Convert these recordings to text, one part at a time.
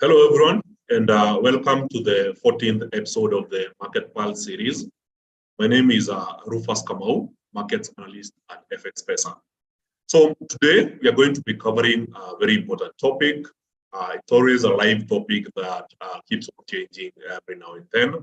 Hello, everyone, and welcome to the 14th episode of the Market Pulse series. My name is Rufas Kamau, Markets Analyst at FX Pesa. So today we are going to be covering a very important topic. It's always a live topic that keeps on changing every now and then.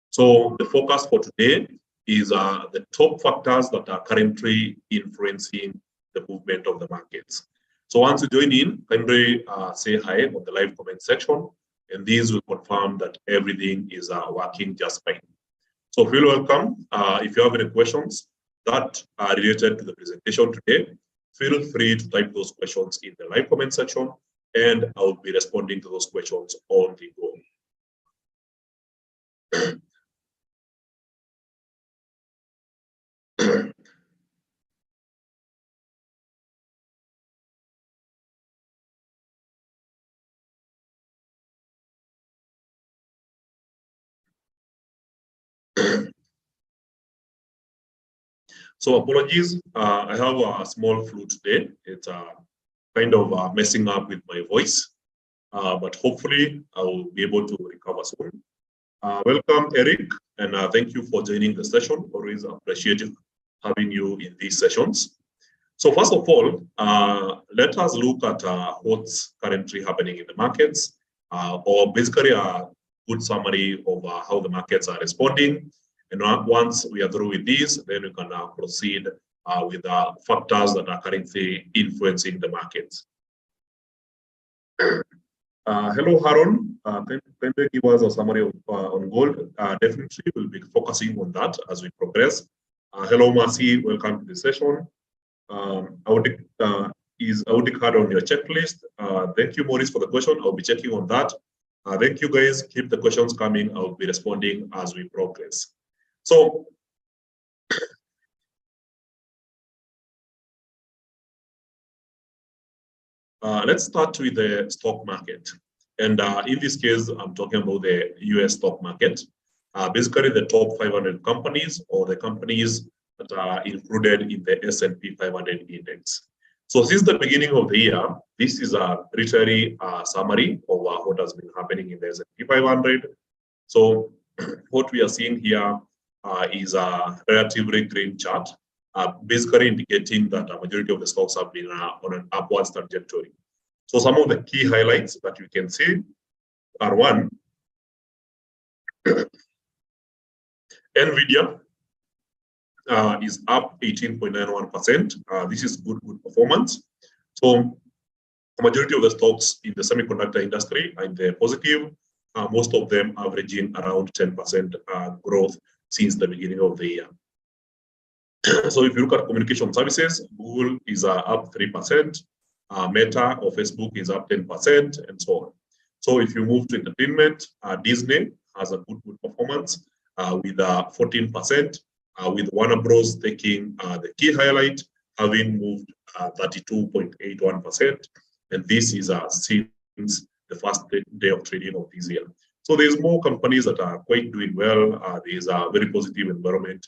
So the focus for today is the top factors that are currently influencing the movement of the markets. So once you join in, kindly say hi on the live comment section, and these will confirm that everything is working just fine. So feel welcome. If you have any questions that are related to the presentation today, feel free to type those questions in the live comment section, and I will be responding to those questions on the go. So apologies, I have a small flu today. It's kind of messing up with my voice, but hopefully I will be able to recover soon. Welcome, Eric, and thank you for joining the session. Always appreciate having you in these sessions. So first of all, let us look at what's currently happening in the markets, or basically a good summary of how the markets are responding. And once we are through with this, then we can proceed with the factors that are currently influencing the markets. Hello, Haron. Can you give us a summary of, on gold? Definitely, we'll be focusing on that as we progress. Hello, Marcy. Welcome to the session. Is Audic card on your checklist? Thank you, Maurice, for the question. I'll be checking on that. Thank you, guys. Keep the questions coming. I'll be responding as we progress. So, let's start with the stock market. And in this case, I'm talking about the US stock market. Basically, the top 500 companies or the companies that are included in the S&P 500 index. So since the beginning of the year, this is a literary summary of what has been happening in the S&P 500. So what we are seeing here is a relatively green chart, basically indicating that a majority of the stocks have been on an upwards trajectory. So some of the key highlights that you can see are one, NVIDIA is up 18.91%. This is good performance. So the majority of the stocks in the semiconductor industry are in the positive, most of them averaging around 10% growth since the beginning of the year. So if you look at communication services, Google is up 3%, Meta or Facebook is up 10%, and so on. So if you move to entertainment, Disney has a good performance with 14%, with Warner Bros. Taking the key highlight, having moved 32.81%, and this is since the first day of trading of this year. So there's more companies that are quite doing well. There's a very positive environment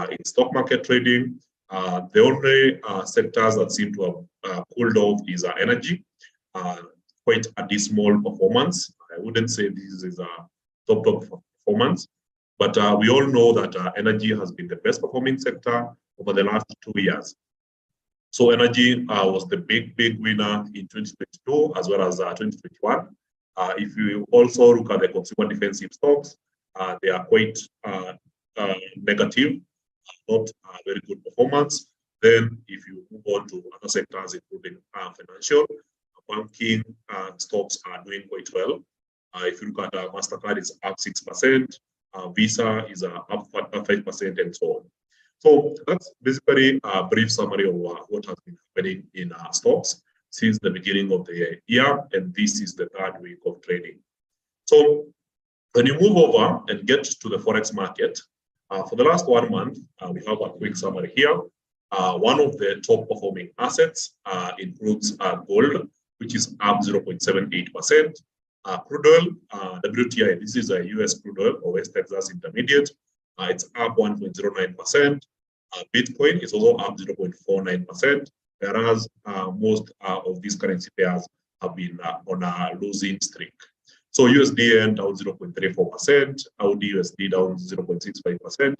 in stock market trading. The only sectors that seem to have cooled off is energy, quite a dismal performance. I wouldn't say this is a top performance, but we all know that energy has been the best performing sector over the last 2 years. So energy was the big winner in 2022 as well as 2021. If you also look at the consumer defensive stocks, they are quite negative, not very good performance. Then if you move on to other sectors, including financial, banking stocks are doing quite well. If you look at MasterCard, is up 6%, Visa is up 5%, and so on. So that's basically a brief summary of what has been happening in stocks since the beginning of the year, and this is the third week of trading. So when you move over and get to the Forex market, for the last 1 month, we have a quick summary here. One of the top performing assets includes gold, which is up 0.78%. Crude oil, WTI, this is a US crude oil or West Texas Intermediate. It's up 1.09%. Bitcoin is also up 0.49%, whereas most of these currency pairs have been on a losing streak. So USDN down 0.34%, Audi USD down 0.65%,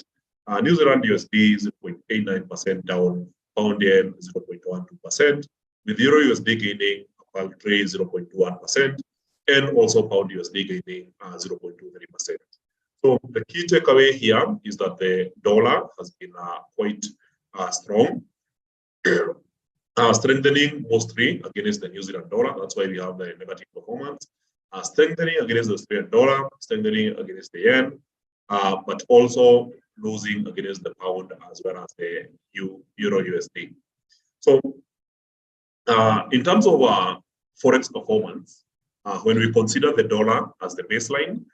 New Zealand USD 0.89% down, Pound Yen 0.12%, with Euro USD gaining a paltry 0.21%, and also Pound USD gaining 0.23%. So the key takeaway here is that the dollar has been quite strong, strengthening mostly against the New Zealand dollar. That's why we have the negative performance. Strengthening against the Australian dollar, strengthening against the yen, but also losing against the pound as well as the Euro USD. So in terms of Forex performance, when we consider the dollar as the baseline,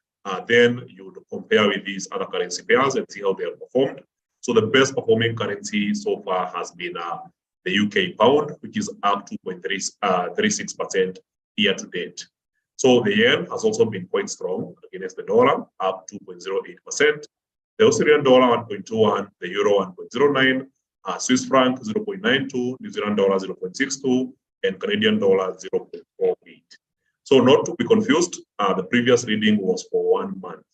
then you would compare with these other currency pairs and see how they have performed. So the best performing currency so far has been the UK pound, which is up 2.36% year to date. So the yen has also been quite strong against the dollar, up 2.08%. The Australian dollar 1.21, the euro 1.09, Swiss franc 0.92, New Zealand dollar 0.62, and Canadian dollar 0.48. So not to be confused, the previous reading was for 1 month,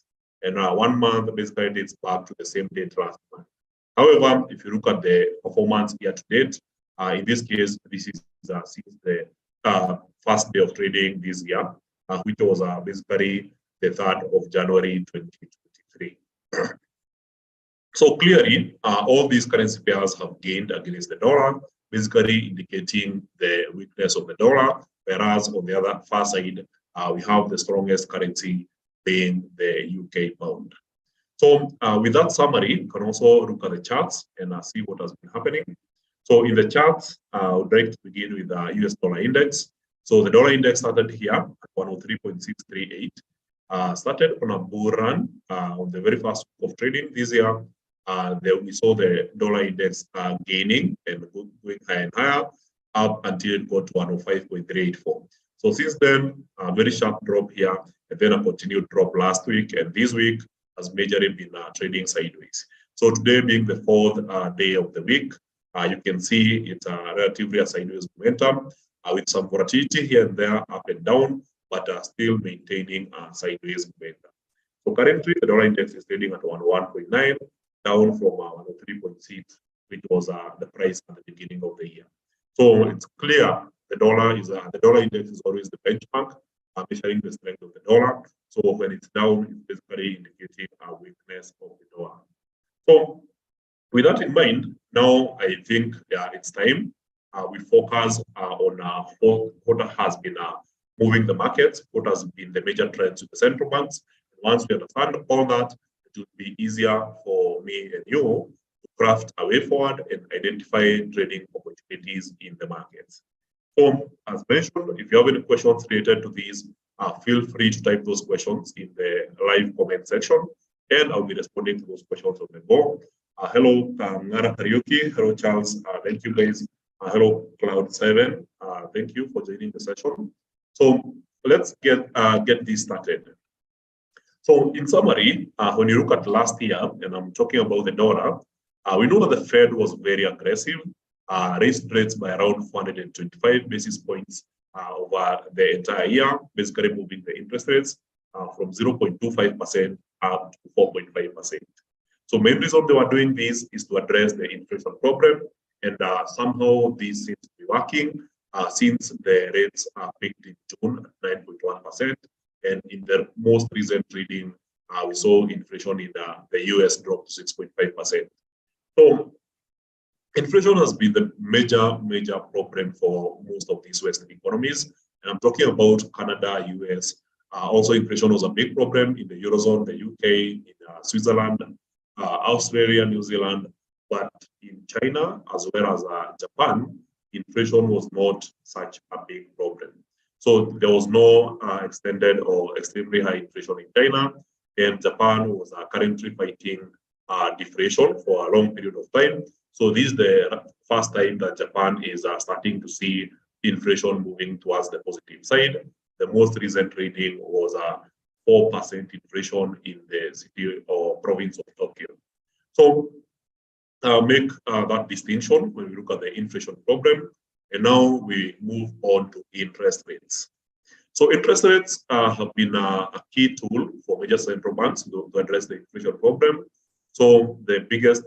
and 1 month basically dates back to the same date last month. However, if you look at the performance year to date, in this case, this is since the first day of trading this year, which was basically the 3rd of January 2023. So clearly, all these currency pairs have gained against the dollar, basically indicating the weakness of the dollar, whereas on the other far side, we have the strongest currency being the UK pound. So with that summary, you can also look at the charts and see what has been happening. So in the charts, I would like to begin with the US dollar index. So the dollar index started here at 103.638, started on a bull run on the very first week of trading this year. Then we saw the dollar index gaining and going higher and higher up until it got to 105.384. So since then, a very sharp drop here, and then a continued drop last week, and this week has majorly been trading sideways. So today being the 4th day of the week, you can see it's a relatively sideways momentum with some volatility here and there, up and down, but still maintaining a sideways momentum. So currently, the dollar index is trading at 101.9, down from 103.6, which was the price at the beginning of the year. So it's clear the dollar index is always the benchmark, measuring the strength of the dollar. So when it's down, it's basically indicating a weakness of the dollar. So with that in mind, now I think it's time we focus on what has been moving the markets, what has been the major trends with the central banks. Once we understand all that, it will be easier for me and you to craft a way forward and identify trading opportunities in the markets. So, as mentioned, if you have any questions related to these, feel free to type those questions in the live comment section, and I'll be responding to those questions on the go. Hello, Ngara Karaoke. Hello, Charles. Thank you, guys. Hello, Cloud7. Thank you for joining the session. So let's get this started. So in summary, when you look at last year, and I'm talking about the dollar, we know that the Fed was very aggressive, raised rates by around 425 basis points over the entire year, basically moving the interest rates from 0.25% up to 4.5%. So main reason they were doing this is to address the inflation problem, and somehow this seems to be working since the rates peaked in June at 9.1%, and in the most recent reading, we saw inflation in the US drop to 6.5%. So inflation has been the major problem for most of these Western economies, and I'm talking about Canada, US. Also, inflation was a big problem in the Eurozone, the UK, in Switzerland, Australia, New Zealand, but in China as well as Japan, inflation was not such a big problem. So there was no extended or extremely high inflation in China, and Japan was currently fighting deflation for a long period of time. So this is the first time that Japan is starting to see inflation moving towards the positive side. The most recent reading was 4% inflation in the city or province of Tokyo. So make that distinction when we look at the inflation problem. And now we move on to interest rates. So interest rates have been a key tool for major central banks to address the inflation problem. So the biggest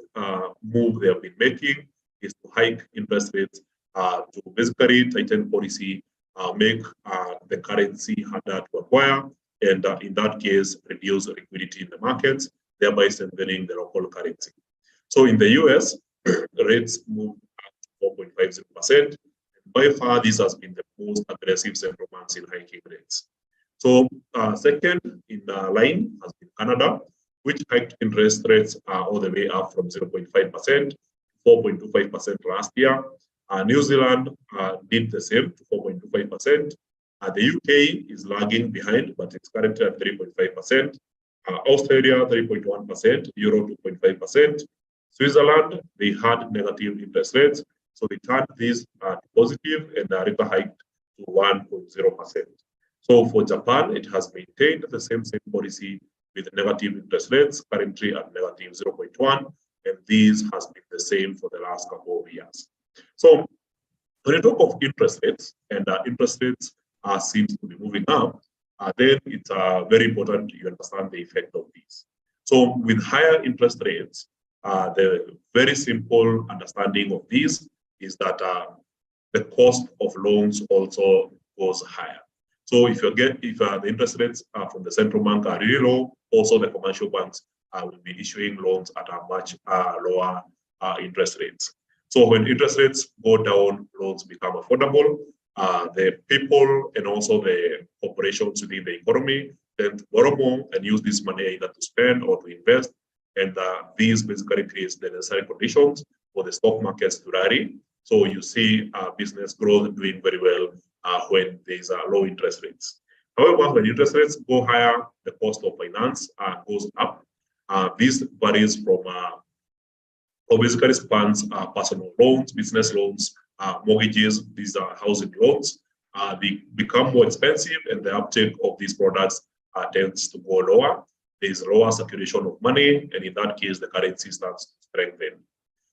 move they have been making is to hike interest rates to basically tighten policy, make the currency harder to acquire, and in that case, reduce liquidity in the markets, thereby strengthening the local currency. So in the US, rates moved at 4.50%. By far, this has been the most aggressive central banks in hiking rates. So second in line has been Canada, which hiked interest rates all the way up from 0.5% to 4.25% last year. New Zealand did the same to 4.25%. The UK is lagging behind, but it's currently at 3.5%. Australia, 3.1%, Euro 2.5%. Switzerland, they had negative interest rates, so they turned these positive and later hiked to 1.0%. So for Japan, it has maintained the same policy with negative interest rates, currently at negative 0.1, and this has been the same for the last couple of years. So when you talk of interest rates, and interest rates seems to be moving up, then it's very important you understand the effect of this. So with higher interest rates, the very simple understanding of this is that the cost of loans also goes higher. So if the interest rates from the central bank are really low, also the commercial banks will be issuing loans at a much lower interest rates. So when interest rates go down, loans become affordable. The people and also the corporations within the economy tend to borrow more and use this money either to spend or to invest. And these basically creates the necessary conditions for the stock markets to rally. So you see business growth doing very well when there's low interest rates. However, when interest rates go higher, the cost of finance goes up. This varies from basically spans personal loans, business loans, mortgages. These are housing loans. They become more expensive, and the uptake of these products tends to go lower. There is lower circulation of money, and in that case, the currency starts to strengthen.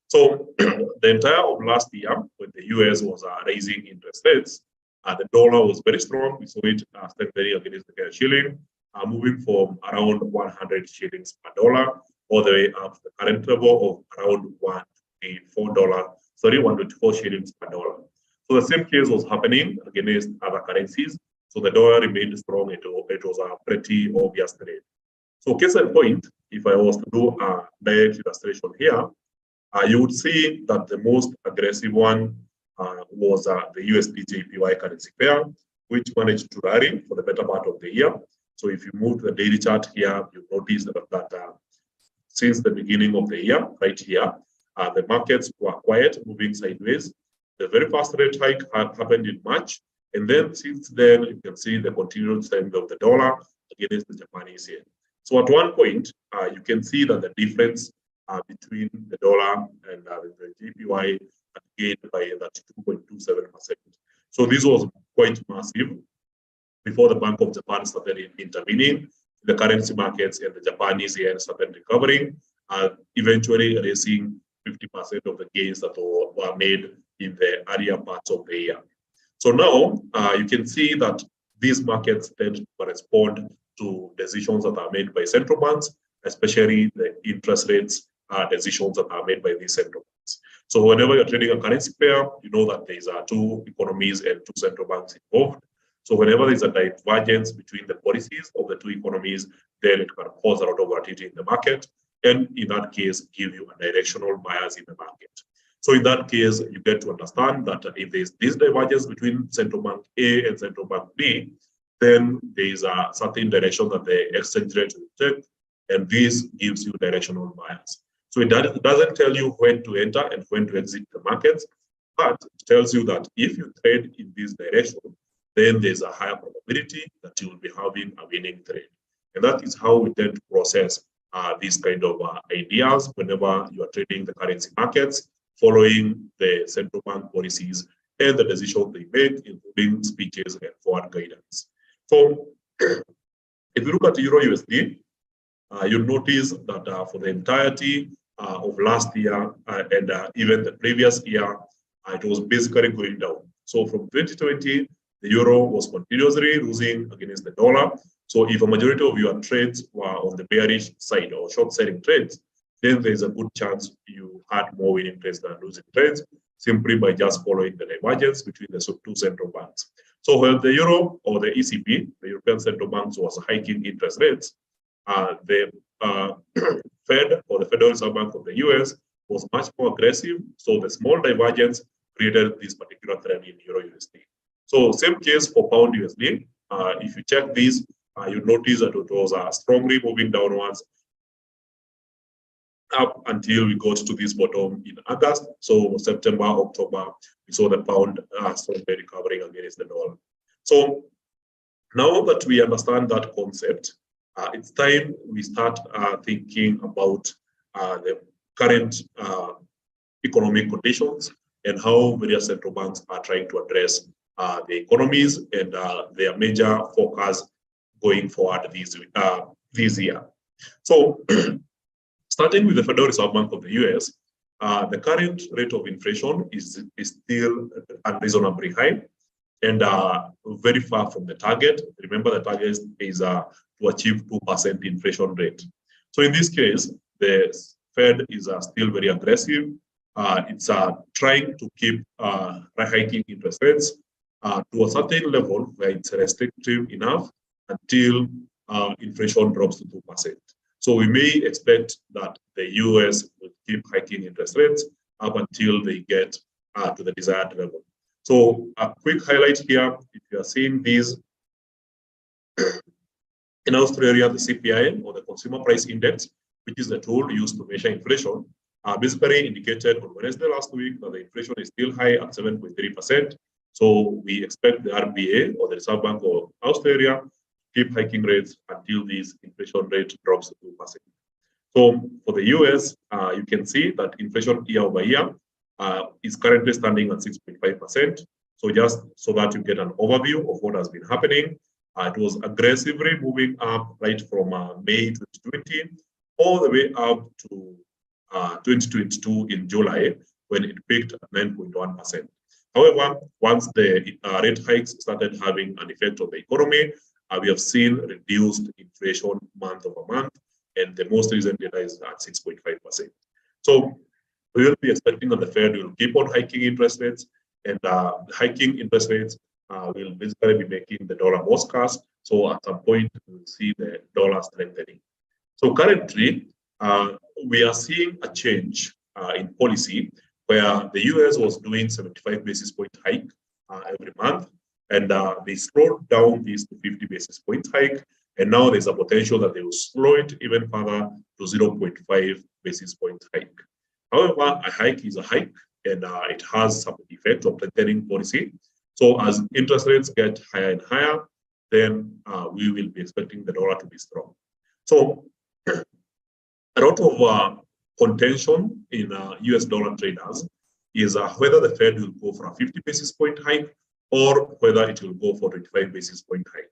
So the entire of last year, when the US was raising interest rates, the dollar was very strong. We saw it strengthening against the shilling, moving from around 100 shillings per dollar all the way up to the current level of around $124 shillings per dollar. So the same case was happening against other currencies. So the dollar remained strong. It was a pretty obvious trade. So case in point, if I was to do a direct illustration here, you would see that the most aggressive one was the USD JPY currency pair, which managed to rally for the better part of the year. So if you move to the daily chart here, you notice that since the beginning of the year, right here, the markets were quiet, moving sideways. The very first rate hike happened in March. And then since then, you can see the continued strength of the dollar against the Japanese yen. So at one point, you can see that the difference between the dollar and the JPY gained by that 2.27%. So this was quite massive before the Bank of Japan started intervening. The currency markets and the Japanese yen started recovering, eventually erasing 50% of the gains that were made in the earlier parts of the year. So now you can see that these markets tend to correspond to decisions that are made by central banks, especially the interest rates decisions that are made by these central banks. So whenever you're trading a currency pair, you know that there's two economies and two central banks involved. So whenever there's a divergence between the policies of the two economies, then it can cause a lot of volatility in the market, and in that case, give you a directional bias in the market. So in that case, you get to understand that if there's this divergence between central bank A and central bank B, then there is a certain direction that the exchange rate will take, and this gives you directional bias. So it doesn't tell you when to enter and when to exit the markets, but it tells you that if you trade in this direction, then there's a higher probability that you will be having a winning trade. And that is how we tend to process these kind of ideas whenever you are trading the currency markets, following the central bank policies and the decisions they make, including speeches and forward guidance. So if you look at Euro USD, you'll notice that for the entirety of last year and even the previous year, it was basically going down. So from 2020 the euro was continuously losing against the dollar. So if a majority of your trades were on the bearish side or short selling trades, then there's a good chance you had more winning trades than losing trades simply by just following the divergence between the two central banks. So when the euro or the ECB, the European Central Bank, was hiking interest rates, the Fed or the Federal Reserve Bank of the US was much more aggressive. So the small divergence created this particular trend in Euro USD. So same case for Pound USD. If you check this, you notice that it was strongly moving downwards up until we got to this bottom in August. So September, October, we saw the pound slowly recovering against the dollar. So now that we understand that concept, it's time we start thinking about the current economic conditions and how various central banks are trying to address the economies and their major focus going forward this year. So starting with the Federal Reserve Bank of the US, the current rate of inflation is still unreasonably high and very far from the target. Remember, the target is to achieve 2% inflation rate. So in this case, the Fed is still very aggressive. It's trying to keep hiking interest rates to a certain level where it's restrictive enough until inflation drops to 2%. So we may expect that the US will keep hiking interest rates up until they get to the desired level. So a quick highlight here, if you are seeing these in Australia, the CPI or the Consumer Price Index, which is the tool used to measure inflation, basically indicated on Wednesday last week that the inflation is still high at 7.3%. So we expect the RBA or the Reserve Bank of Australia keep hiking rates until this inflation rate drops to 2%. So for the US, you can see that inflation year over year is currently standing at 6.5%. So just so that you get an overview of what has been happening, it was aggressively moving up right from May 2020 all the way up to 2022 in July when it peaked at 9.1%. However, once the rate hikes started having an effect on the economy, we have seen reduced inflation month over month, and the most recent data is at 6.5%. So we will be expecting that the Fed will keep on hiking interest rates, and hiking interest rates will basically be making the dollar more scarce. So at some point, we'll see the dollar strengthening. So currently, we are seeing a change in policy where the US was doing 75 basis point hike every month, and they slowed down this to 50 basis point hike, and now there's a potential that they will slow it even further to 0.5 basis point hike. However, a hike is a hike, and it has some effect of strengthening policy. So as interest rates get higher and higher, then we will be expecting the dollar to be strong. So a lot of contention in US dollar traders is whether the Fed will go for a 50 basis point hike or whether it will go for 25 basis point hike.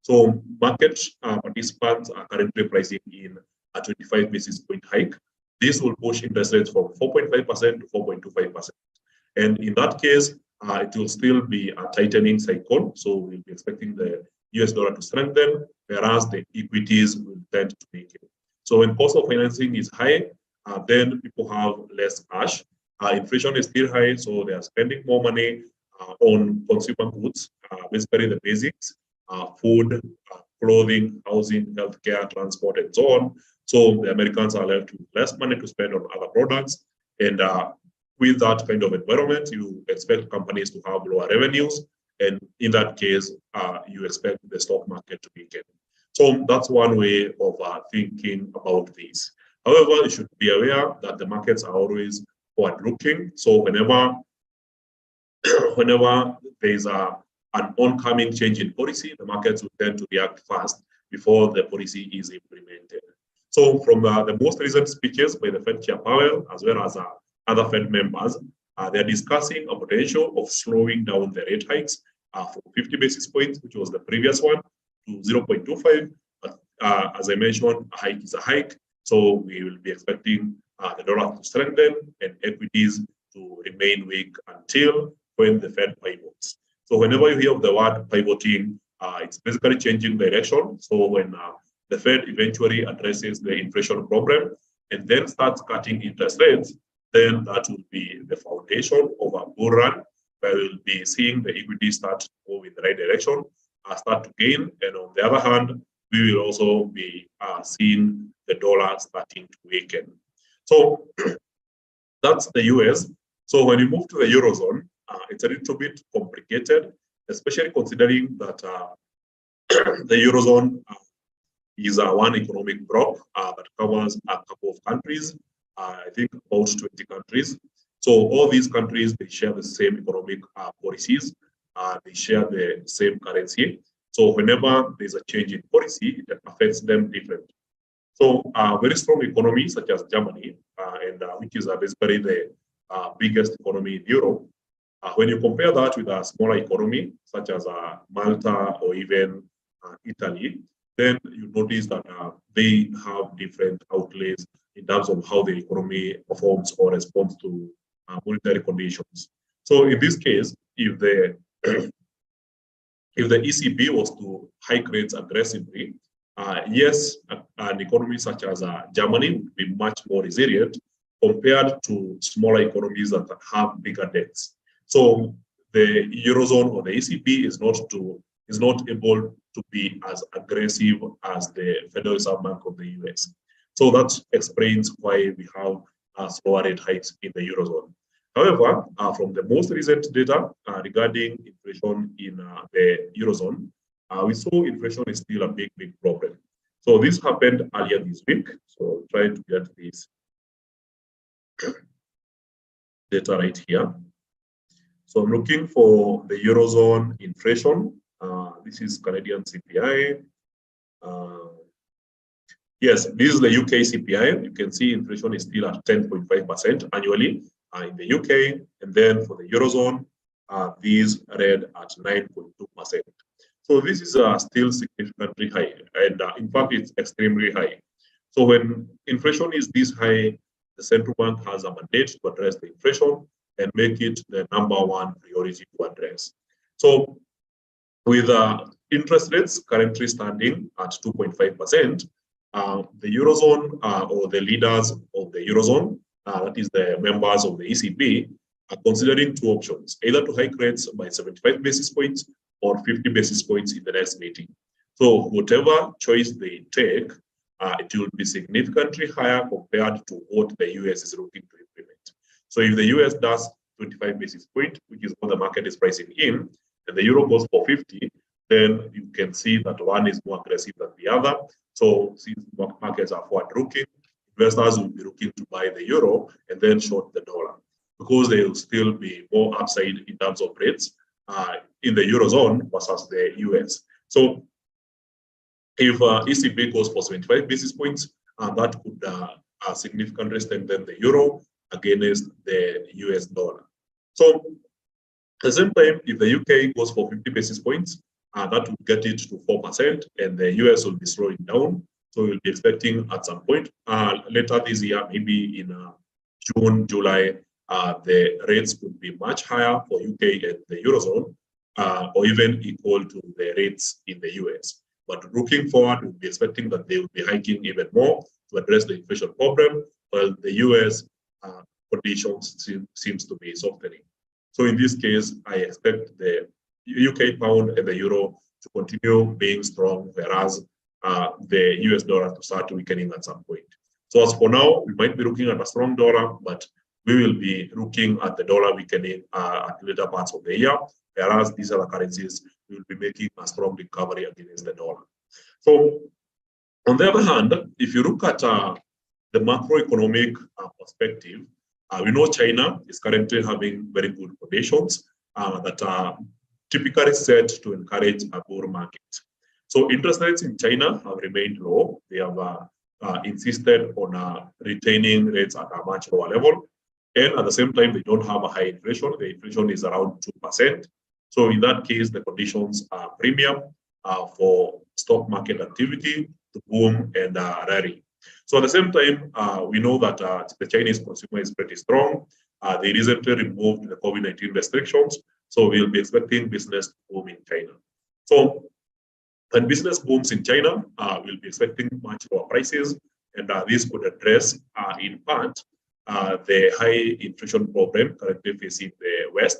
So market participants are currently pricing in a 25 basis point hike. This will push interest rates from 4.5% to 4.25%. And in that case, it will still be a tightening cycle. So we'll be expecting the US dollar to strengthen, whereas the equities will tend to weaken. So when cost of financing is high, then people have less cash. Inflation is still high, so they are spending more money on consumer goods, basically the basics, food, clothing, housing, healthcare, transport, and so on. So the Americans are left with less money to spend on other products. And with that kind of environment, you expect companies to have lower revenues. And in that case, you expect the stock market to weaken. So that's one way of thinking about this. However, you should be aware that the markets are always forward-looking. So whenever there's an oncoming change in policy, the markets will tend to react fast before the policy is implemented. So from the most recent speeches by the Fed Chair Powell, as well as other Fed members, they're discussing a potential of slowing down the rate hikes from 50 basis points, which was the previous one, to 0.25. As I mentioned, a hike is a hike. So we will be expecting the dollar to strengthen and equities to remain weak until when the Fed pivots. So whenever you hear of the word pivoting, it's basically changing direction. So when the Fed eventually addresses the inflation problem and then starts cutting interest rates, then that will be the foundation of a bull run, where we'll be seeing the equity start to move in the right direction, start to gain. And on the other hand, we will also be seeing the dollar starting to weaken. So that's the US. So when you move to the Eurozone, it's a little bit complicated, especially considering that the Eurozone is one economic bloc that covers a couple of countries, I think about 20 countries. So all these countries, they share the same economic policies. They share the same currency. So whenever there's a change in policy, it affects them differently. So very strong economies such as Germany, and which is basically the biggest economy in Europe, when you compare that with a smaller economy such as Malta or even Italy, then you notice that they have different outlays in terms of how the economy performs or responds to monetary conditions. So in this case, if the ECB was to hike rates aggressively, yes, an economy such as Germany would be much more resilient compared to smaller economies that have bigger debts. So the Eurozone or the ECB is not able to be as aggressive as the Federal Reserve Bank of the US. So that explains why we have slower rate hikes in the Eurozone. However, from the most recent data regarding inflation in the Eurozone, we saw inflation is still a big problem. So this happened earlier this week. So try to get this data right here. So I'm looking for the Eurozone inflation. This is Canadian CPI. Yes, this is the UK CPI. You can see inflation is still at 10.5% annually in the UK. And then for the Eurozone, these read at 9.2%. So this is still significantly high. And in fact, it's extremely high. So when inflation is this high, the central bank has a mandate to address the inflation and make it the #1 priority to address. So with interest rates currently standing at 2.5%, the Eurozone or the leaders of the Eurozone, that is the members of the ECB, are considering two options, either to hike rates by 75 basis points or 50 basis points in the next meeting. So whatever choice they take, it will be significantly higher compared to what the US is looking to implement. So if the US does 25 basis point, which is what the market is pricing in, and the euro goes for 50, then you can see that one is more aggressive than the other. So since markets are forward-looking, investors will be looking to buy the euro and then short the dollar, because there will still be more upside in terms of rates in the Eurozone versus the US. So if ECB goes for 75 basis points, that could significantly strengthen the euro against the US dollar. So at the same time, if the UK goes for 50 basis points, that would get it to 4%, and the US will be slowing down. So we'll be expecting at some point later this year, maybe in June, July, the rates could be much higher for UK and the Eurozone, or even equal to the rates in the US. But looking forward, we'll be expecting that they will be hiking even more to address the inflation problem, while the US conditions seems to be softening. So in this case, I expect the UK pound and the euro to continue being strong, whereas the US dollar to start weakening at some point. So as for now, we might be looking at a strong dollar, but we will be looking at the dollar weakening at later parts of the year, whereas these other currencies will be making a strong recovery against the dollar. So on the other hand, if you look at the macroeconomic perspective, we know China is currently having very good conditions that are typically set to encourage a bull market. So interest rates in China have remained low. They have insisted on retaining rates at a much lower level. And at the same time, they don't have a high inflation. The inflation is around 2%. So in that case, the conditions are premium for stock market activity to boom and rally. So at the same time, we know that the Chinese consumer is pretty strong. They recently removed the COVID-19 restrictions, So we'll be expecting business to boom in China. So when business booms in China, we'll be expecting much lower prices, and this could address, in part, the high inflation problem currently facing the West,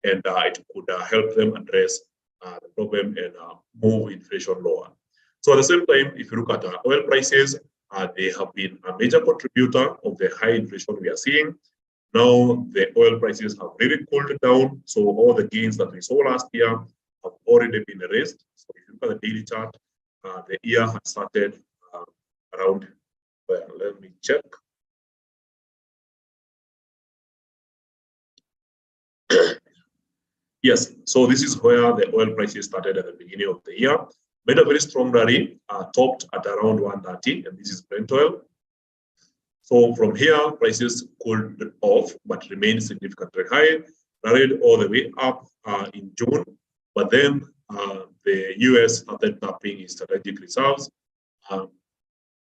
and it could help them address the problem and move inflation lower. So at the same time, if you look at oil prices, they have been a major contributor of the high inflation we are seeing. Now the oil prices have really cooled down, so all the gains that we saw last year have already been erased. So if you look at the daily chart, the year has started around, well, let me check. Yes, so this is where the oil prices started at the beginning of the year. Made a very strong rally, topped at around 130, and this is Brent oil. So from here, prices cooled off, but remained significantly high, rallied all the way up in June. But then the US started tapping its strategic reserves.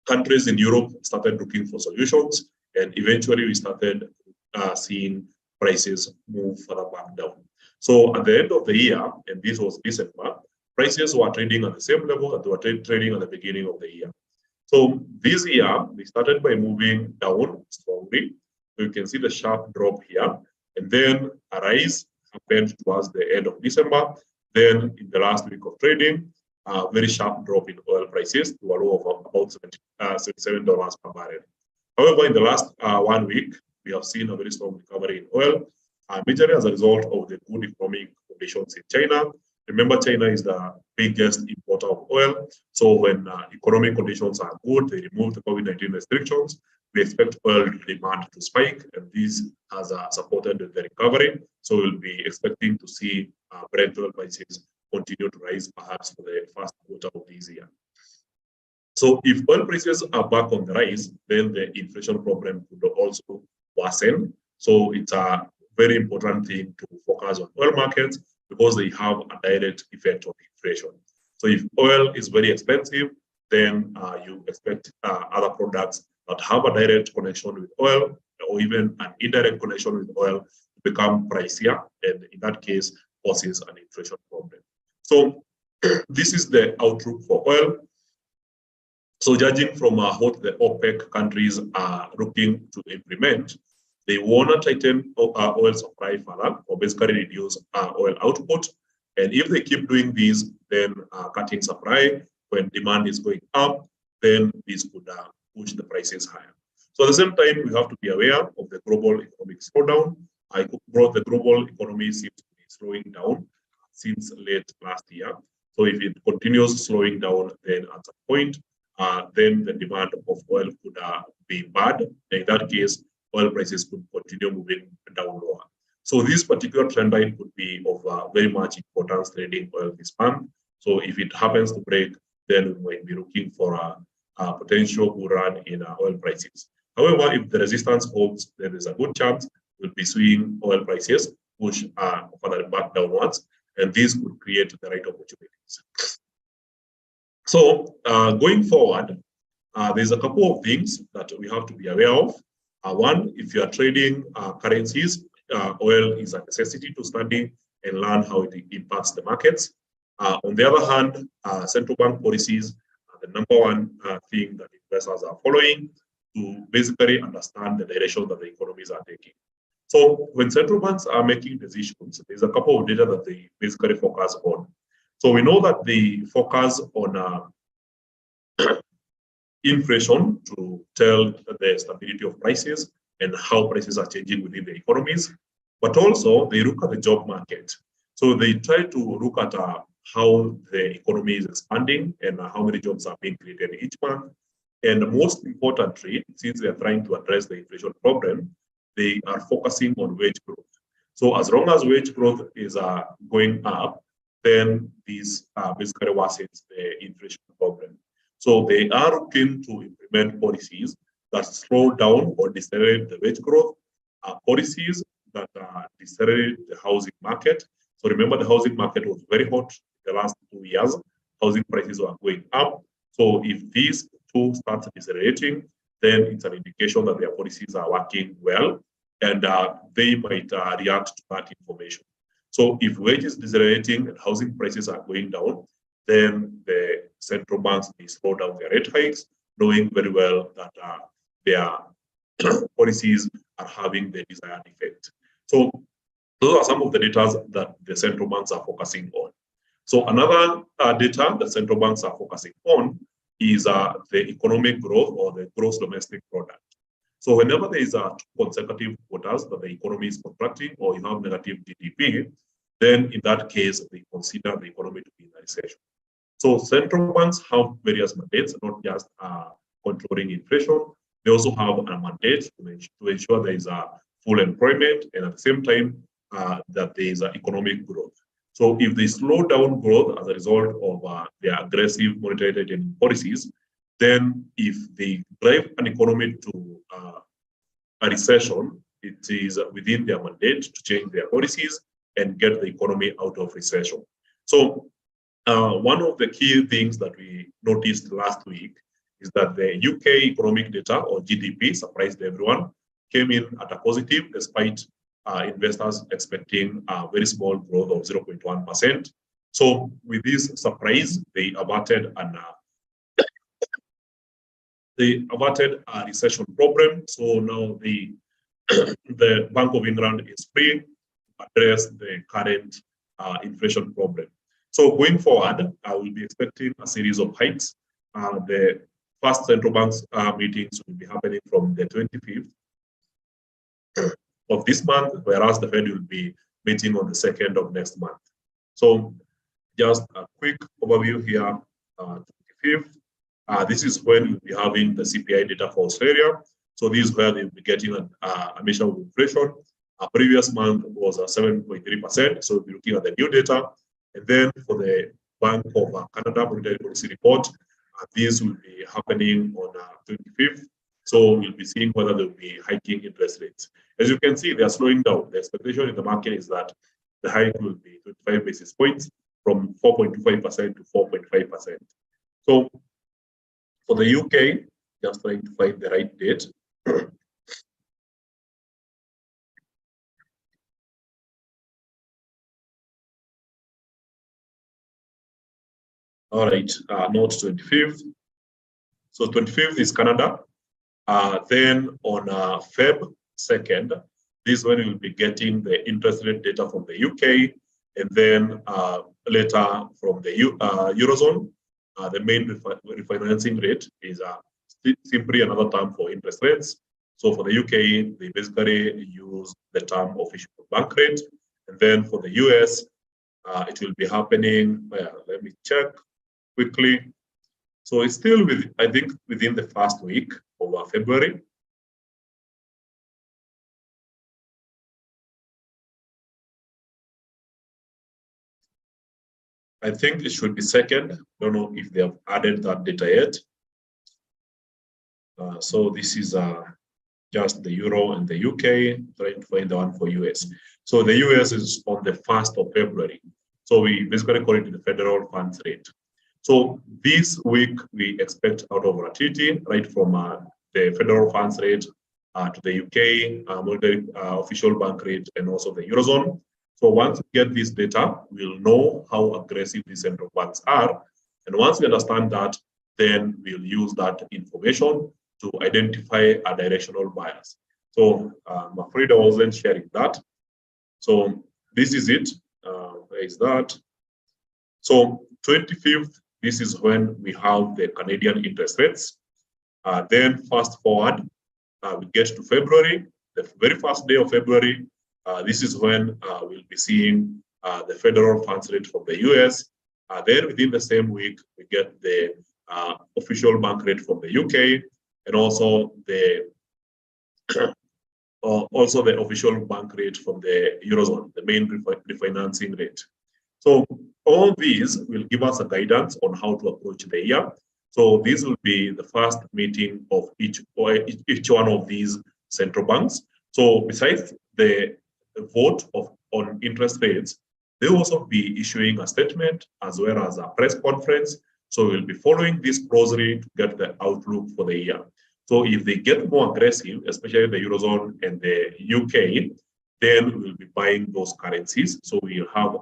Countries in Europe started looking for solutions, and eventually we started seeing prices move further back down. So at the end of the year, and this was December, prices were trading at the same level that they were trading at the beginning of the year. So this year, we started by moving down strongly. So you can see the sharp drop here, and then a rise happened towards the end of December. Then in the last week of trading, a very sharp drop in oil prices to a low of about $77 per barrel. However, in the last 1 week, we have seen a very strong recovery in oil, majorly as a result of the good economic conditions in China. Remember, China is the biggest importer of oil. So when economic conditions are good, they remove the COVID-19 restrictions, we expect oil demand to spike, and this has supported the recovery. So we'll be expecting to see Brent oil prices continue to rise, perhaps for the first quarter of this year. So if oil prices are back on the rise, then the inflation problem could also worsen. So it's a very important thing to focus on oil markets, because they have a direct effect on inflation. So if oil is very expensive, then you expect other products that have a direct connection with oil, or even an indirect connection with oil, to become pricier, and in that case causes an inflation problem. So this is the outlook for oil. So judging from what the OPEC countries are looking to implement, they want to tighten oil supply further, or basically reduce oil output. And if they keep doing this, then cutting supply when demand is going up, then this could push the prices higher. So at the same time, we have to be aware of the global economic slowdown. The global economy seems to be slowing down since late last year. So if it continues slowing down, then at some point, then the demand of oil could be bad. In that case, oil prices could continue moving down lower. So this particular trend line could be of very much importance trading oil this month. So if it happens to break, then we might be looking for a potential bull run in oil prices. However, if the resistance holds, then there's a good chance we'll be seeing oil prices push further back downwards, and this could create the right opportunities. So going forward, there's a couple of things that we have to be aware of. One, if you are trading currencies, oil is a necessity to study and learn how it impacts the markets. On the other hand, central bank policies are the number one thing that investors are following to basically understand the direction that the economies are taking. So when central banks are making decisions, there's a couple of data that they basically focus on. So we know that they focus on inflation to tell the stability of prices and how prices are changing within the economies, but also they look at the job market. So they try to look at how the economy is expanding and how many jobs are being created each month. And most importantly, since they are trying to address the inflation problem, they are focusing on wage growth. So as long as wage growth is going up, then this basically worsens the inflation problem. So they are looking to implement policies that slow down or decelerate the wage growth, policies that decelerate the housing market. So remember, the housing market was very hot the last 2 years. Housing prices were going up. So if these two start decelerating, then it's an indication that their policies are working well, and they might react to that information. So if wage is decelerating and housing prices are going down, then the central banks may slow down their rate hikes, knowing very well that their policies are having the desired effect. So those are some of the data that the central banks are focusing on. So another data that central banks are focusing on is the economic growth or the gross domestic product. So whenever there is a consecutive quarters that the economy is contracting or you have negative GDP, then in that case, they consider the economy to be in a recession. So central banks have various mandates, not just controlling inflation. They also have a mandate to ensure there is a full employment and at the same time that there is economic growth. So if they slow down growth as a result of their aggressive monetary tightening policies, then if they drive an economy to a recession, it is within their mandate to change their policies and get the economy out of recession. So one of the key things that we noticed last week is that the UK economic data or GDP surprised everyone, came in at a positive despite investors expecting a very small growth of 0.1%. So with this surprise, they averted a recession problem. So now the Bank of England is free to address the current inflation problem. So going forward, I will be expecting a series of hikes. The first central banks meetings will be happening from the 25th of this month, whereas the Fed will be meeting on the 2nd of next month. So just a quick overview here, 25th. This is when we'll be having the CPI data for Australia. So this is where they'll be getting a measure of inflation. Our previous month was 7.3%. So we'll be looking at the new data. And then for the Bank of Canada Monetary Policy Report, this will be happening on 25th. So we'll be seeing whether they'll be hiking interest rates. As you can see, they are slowing down. The expectation in the market is that the hike will be 25 basis points from 4.25% to 4.5%. So for the UK, just trying to find the right date. All right, note 25th. So 25th is Canada. Then on Feb 2nd, this is when we'll be getting the interest rate data from the UK, and then later from the Eurozone. The main refinancing rate is simply another term for interest rates. So for the UK, they basically use the term official bank rate. And then for the US, it will be happening, let me check quickly. So it's still, I think, within the first week of February. I think it should be 2nd. I don't know if they have added that data yet. So this is just the Euro and the UK, trying to find the one for US. So the US is on the 1st of February. So we basically call it the federal funds rate. So this week, we expect out of volatility, right from the federal funds rate to the UK, monetary official bank rate, and also the Eurozone. So once we get this data, we'll know how aggressive the central banks are. And once we understand that, then we'll use that information to identify a directional bias. So I'm afraid I wasn't sharing that. So this is it. Where is that? So 25th, this is when we have the Canadian interest rates. Then fast forward, we get to February, the very first day of February. This is when we'll be seeing the federal funds rate from the US. Then within the same week, we get the official bank rate from the UK, and also the official bank rate from the Eurozone, the main refinancing rate. So all these will give us a guidance on how to approach the year. So this will be the first meeting of each one of these central banks. So besides the vote on interest rates, they will also be issuing a statement as well as a press conference. So we'll be following this closely to get the outlook for the year. So if they get more aggressive, especially the Eurozone and the UK, then we'll be buying those currencies. So we'll have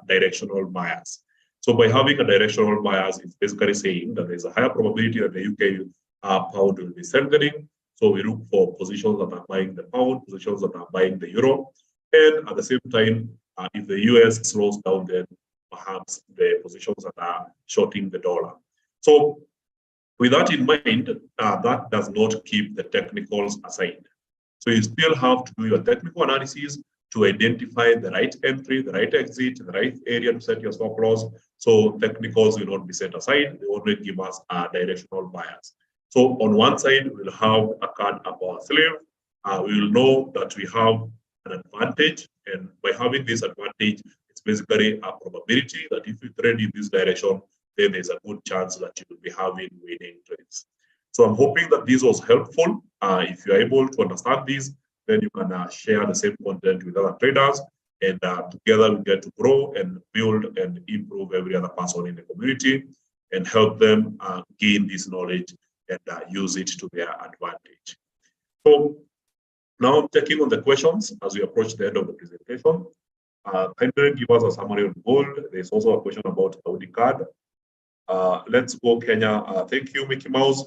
directional bias. So by having a directional bias, it's basically saying that there's a higher probability that the UK pound will be strengthening. So we look for positions that are buying the pound, positions that are buying the euro. And at the same time, if the US slows down, then perhaps the positions that are shorting the dollar. So with that in mind, that does not keep the technicals aside. So you still have to do your technical analysis to identify the right entry, the right exit, the right area to set your stop loss. So technicals will not be set aside. They only give us a directional bias. So on one side, we'll have a card up our sleeve. We will know that we have an advantage. And by having this advantage, it's basically a probability that if you trade in this direction, then there's a good chance that you will be having winning trades. So I'm hoping that this was helpful. If you're able to understand this, then you can share the same content with other traders, and together we get to grow and build and improve every other person in the community and help them gain this knowledge and use it to their advantage. So now I'm taking on the questions as we approach the end of the presentation. Kindly give us a summary on gold. There's also a question about Audi card. Let's go Kenya. Thank you, Mickey Mouse.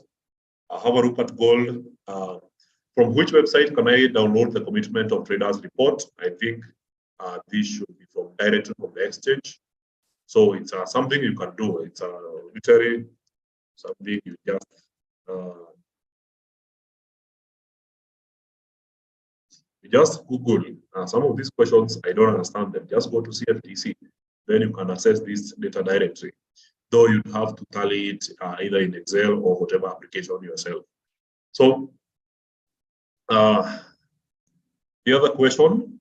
Have a look at gold. From which website can I download the commitment of traders report? I think this should be from directly from the exchange. So it's something you can do. It's literally something you just Google. Some of these questions I don't understand them. Just go to CFTC. Then you can access this data directly. Though you'd have to tally it either in Excel or whatever application yourself. So the other question,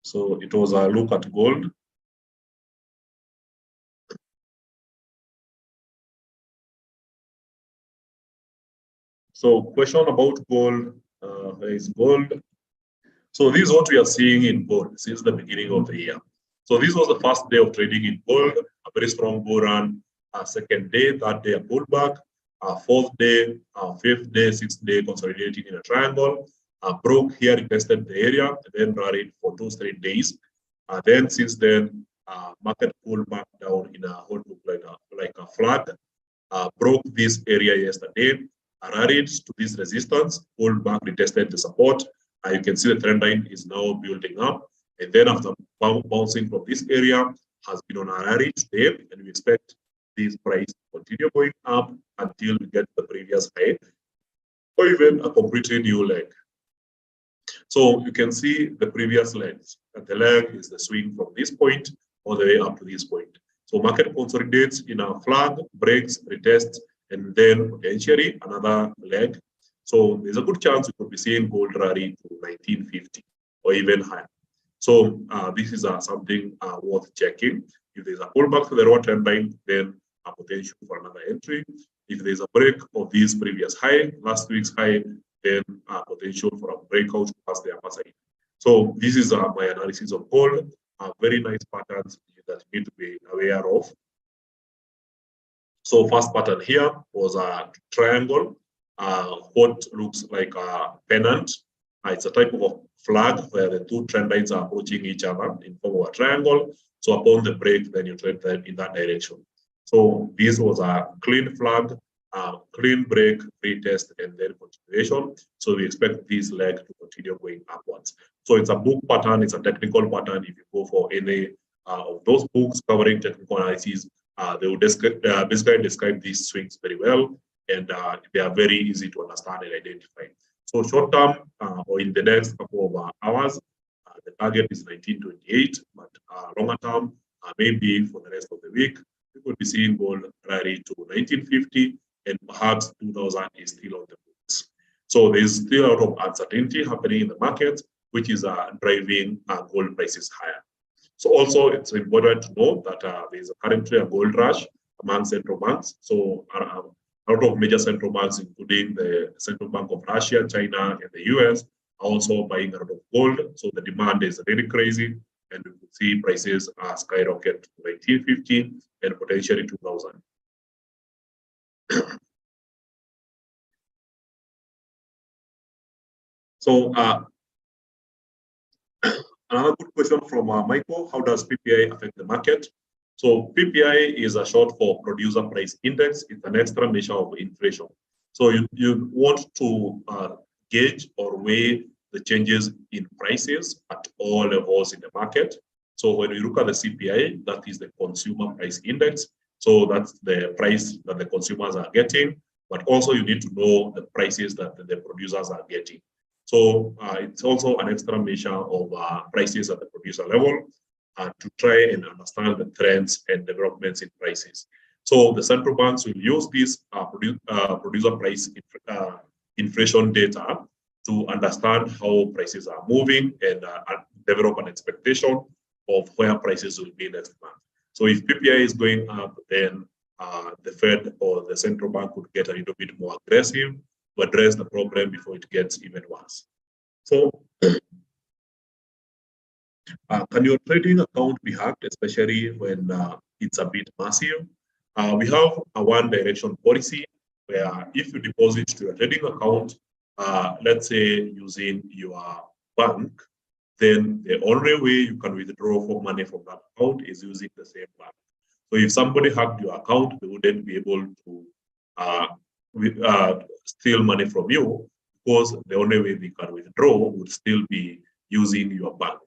so it was a look at gold. So question about gold, where is gold? So this is what we are seeing in gold since the beginning of the year. So this was the first day of trading in gold, a very strong bull run. Second day, third day, a pullback. Fourth day, fifth day, sixth day, consolidating in a triangle. Broke here, tested the area, then rallied for 2 straight days. Then since then, market pulled back down in a hold like a flag. Broke this area yesterday, rallied to this resistance, pulled back, retested the support. You can see the trend line is now building up. And then after bouncing from this area, has been on a rally today, and we expect this price to continue going up until we get the previous high, or even a completely new leg. So you can see the previous legs. And the leg is the swing from this point all the way up to this point. So market consolidates in a flag, breaks, retests, and then potentially another leg. So there's a good chance we could be seeing gold rally to 1950 or even higher. So this is something worth checking. If there's a pullback to the lower trend line, then a potential for another entry. If there's a break of this previous high, last week's high, then potential for a breakout past the upper side. So this is my analysis of gold. Very nice patterns that you need to be aware of. So first pattern here was a triangle, what looks like a pennant. It's a type of a flag where the two trend lines are approaching each other in form of a triangle. So upon the break, then you trade them in that direction. So this was a clean flag, clean break, retest, and then continuation. So we expect this leg to continue going upwards. So it's a book pattern, it's a technical pattern. If you go for any of those books covering technical analysis, they will basically describe these swings very well, and they are very easy to understand and identify. So short term, or in the next couple of hours, the target is 1928, but longer term, maybe for the rest of the week, we could be seeing gold rally to 1950, and perhaps 2000 is still on the books. So there's still a lot of uncertainty happening in the market, which is driving gold prices higher. So also it's important to know that there's currently a gold rush among central banks. So a lot of major central banks, including the Central Bank of Russia, China, and the US, are also buying a lot of gold. So the demand is really crazy, and we could see prices skyrocket to 1950 and potentially 2000. So another good question from Michael, how does PPI affect the market? So PPI is a short for Producer Price Index. It's an extra measure of inflation. So you want to gauge or weigh the changes in prices at all levels in the market. So when we look at the CPI, that is the Consumer Price Index. So that's the price that the consumers are getting, but also you need to know the prices that the producers are getting. So it's also an extra measure of prices at the producer level to try and understand the trends and developments in prices. So the central banks will use this producer price inflation data to understand how prices are moving and develop an expectation of where prices will be next month. So if PPI is going up, then the Fed or the central bank would get a little bit more aggressive to address the problem before it gets even worse. So can your trading account be hacked, especially when it's a bit massive? We have a one direction policy where if you deposit to your trading account, let's say using your bank, then the only way you can withdraw money from that account is using the same bank. So if somebody hacked your account, they wouldn't be able to steal money from you, because the only way they can withdraw would still be using your bank.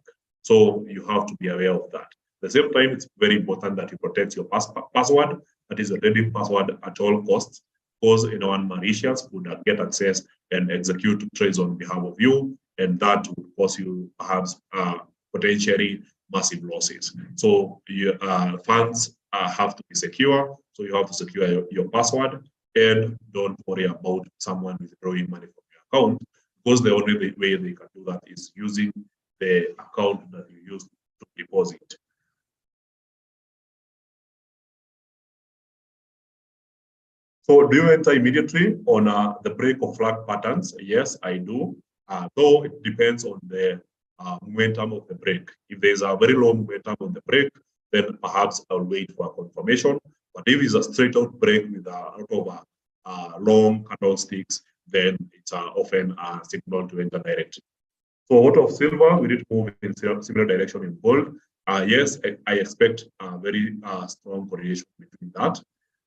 So you have to be aware of that. At the same time, it's very important that you protect your password, that is your trading password, at all costs, because anyone malicious could get access and execute trades on behalf of you, and that would cause you perhaps potentially massive losses. So your funds have to be secure. So you have to secure your password, and don't worry about someone withdrawing money from your account, because the only way they can do that is using the account that you used to deposit. So do you enter immediately on the break of flag patterns? Yes, I do. Though it depends on the momentum of the break. If there's a very low momentum on the break, then perhaps I'll wait for a confirmation. But if it's a straight out break with a lot of long candlesticks, then it's often a signal to enter directly. So what of silver? We need to move in similar direction in gold. Yes, I expect a very strong correlation between that.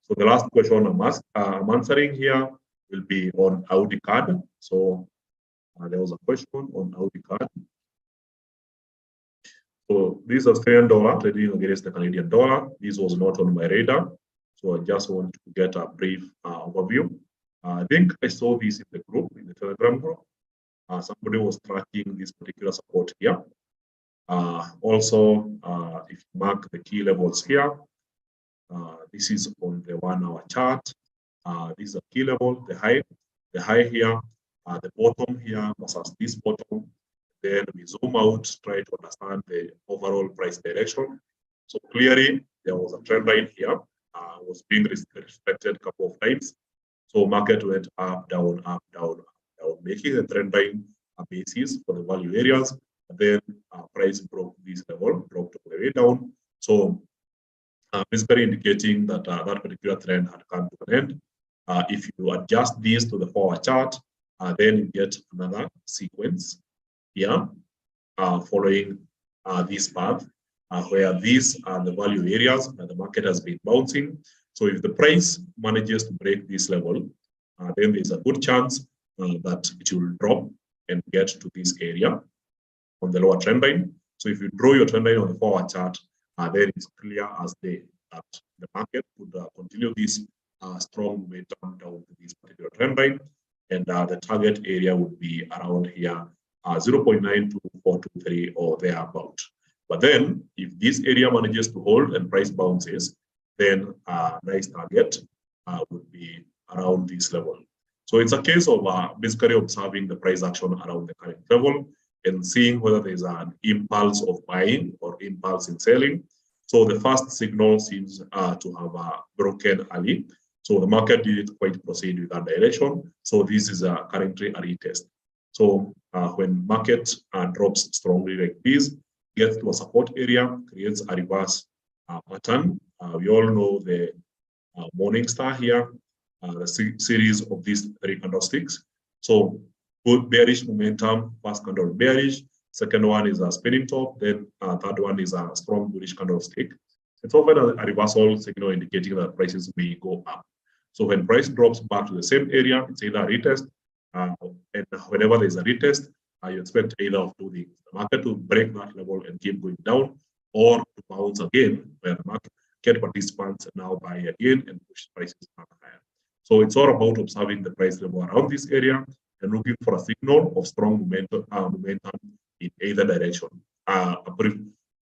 So the last question I'm answering here will be on Audi card. So there was a question on Audi card. So this is Australian dollar trading against the Canadian dollar. This was not on my radar. So I just want to get a brief overview. I think I saw this in the group, in the Telegram group. Somebody was tracking this particular support here. Also, if you mark the key levels here, this is on the 1 hour chart. This is a key level, the high here, the bottom here versus this bottom. Then we zoom out, try to understand the overall price direction. So clearly, there was a trend line here, was being respected a couple of times. So market went up, down, making a trend line a basis for the value areas. And then price broke this level, dropped all the way down. So basically indicating that that particular trend had come to an end. If you adjust this to the 4-hour chart, then you get another sequence here following this path, where these are the value areas that the market has been bouncing. So if the price manages to break this level, then there's a good chance that it will drop and get to this area on the lower trend line. So if you draw your trend line on the 4-hour chart, then it's clear as day that the market would continue this strong momentum down to this particular trend line, and the target area would be around here, 0.92423 or thereabout. But then, if this area manages to hold and price bounces, then nice target would be around this level. So it's a case of basically observing the price action around the current level and seeing whether there's an impulse of buying or impulse in selling. So the first signal seems to have broken early. So the market didn't quite proceed with that direction. So this is currently a retest. So when market drops strongly like this, gets to a support area, creates a reverse pattern. We all know the morning star here, the series of these 3 candlesticks. So good bearish momentum, first candle bearish, second one is a spinning top, then third one is a strong bullish candlestick. It's often a reversal signal indicating that prices may go up. So when price drops back to the same area, it's either a retest, and whenever there's a retest, you expect either of two things: the market to break that level and keep going down, or to bounce again, where the market participants now buy again and push prices back higher. So it's all about observing the price level around this area and looking for a signal of strong momentum in either direction.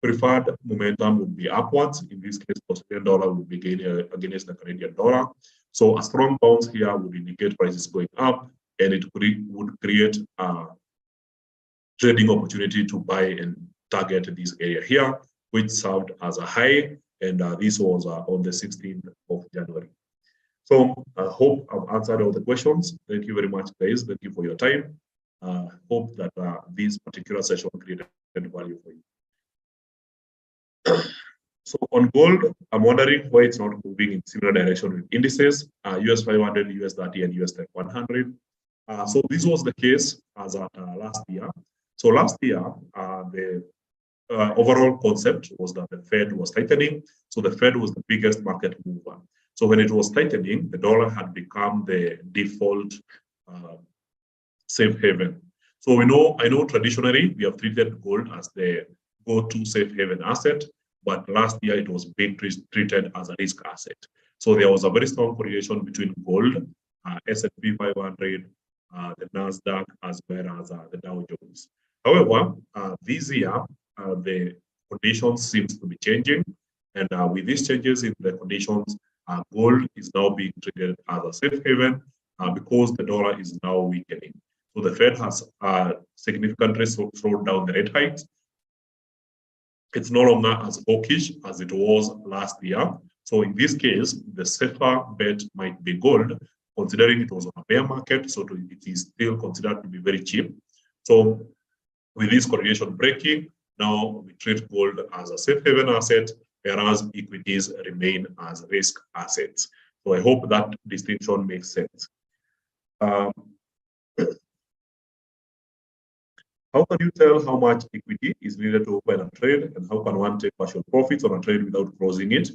Preferred momentum would be upwards. In this case, the Australian dollar would be gaining against the Canadian dollar. So a strong bounce here would indicate prices going up, and it would create a trading opportunity to buy and target this area here, which served as a high, and this was on the 16th of January. So I hope I've answered all the questions. Thank you very much, guys. Thank you for your time. Hope that this particular session created value for you. So on gold, I'm wondering why it's not moving in similar direction with indices, US 500, US 30, and US Tech 100. So this was the case as last year. So last year, the overall concept was that the Fed was tightening. So the Fed was the biggest market mover. So when it was tightening, the dollar had become the default safe haven. So I know traditionally we have treated gold as the go-to safe haven asset, but last year it was being treated as a risk asset. So there was a very strong correlation between gold, S&P 500, the Nasdaq, as well as the Dow Jones. However, this year the conditions seems to be changing, and with these changes in the conditions, gold is now being treated as a safe haven because the dollar is now weakening. So the Fed has significantly slowed down the rate hikes. It's no longer as hawkish as it was last year. So in this case, the safer bet might be gold, considering it was on a bear market, so it is still considered to be very cheap. So with this correlation breaking, now we treat gold as a safe haven asset, whereas equities remain as risk assets. So I hope that distinction makes sense. How can you tell how much equity is needed to open a trade, and how can one take partial profits on a trade without closing it?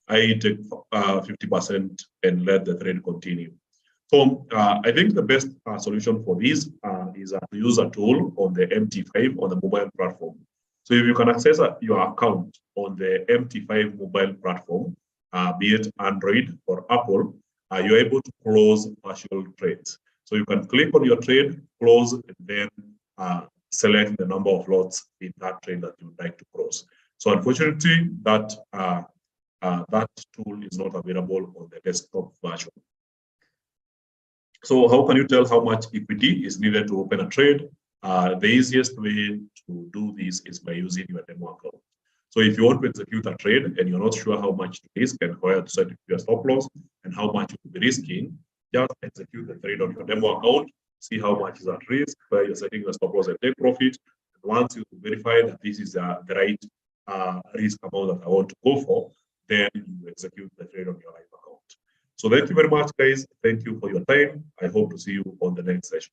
I take 50% and let the trade continue. So I think the best solution for this is to use a tool on the MT5 on the mobile platform. So if you can access your account on the MT5 mobile platform, be it Android or Apple, you're able to close partial trades. So you can click on your trade, close, and then select the number of lots in that trade that you would like to close. So unfortunately, that tool is not available on the desktop version. So how can you tell how much equity is needed to open a trade? The easiest way to do this is by using your demo account. So if you want to execute a trade and you're not sure how much to risk and where to set your stop loss and how much you will be risking, just execute the trade on your demo account, see how much is at risk, where you're setting the stop loss and take profit. And once you verify that this is the right risk amount that I want to go for, then you execute the trade on your live account. So thank you very much, guys. Thank you for your time. I hope to see you on the next session.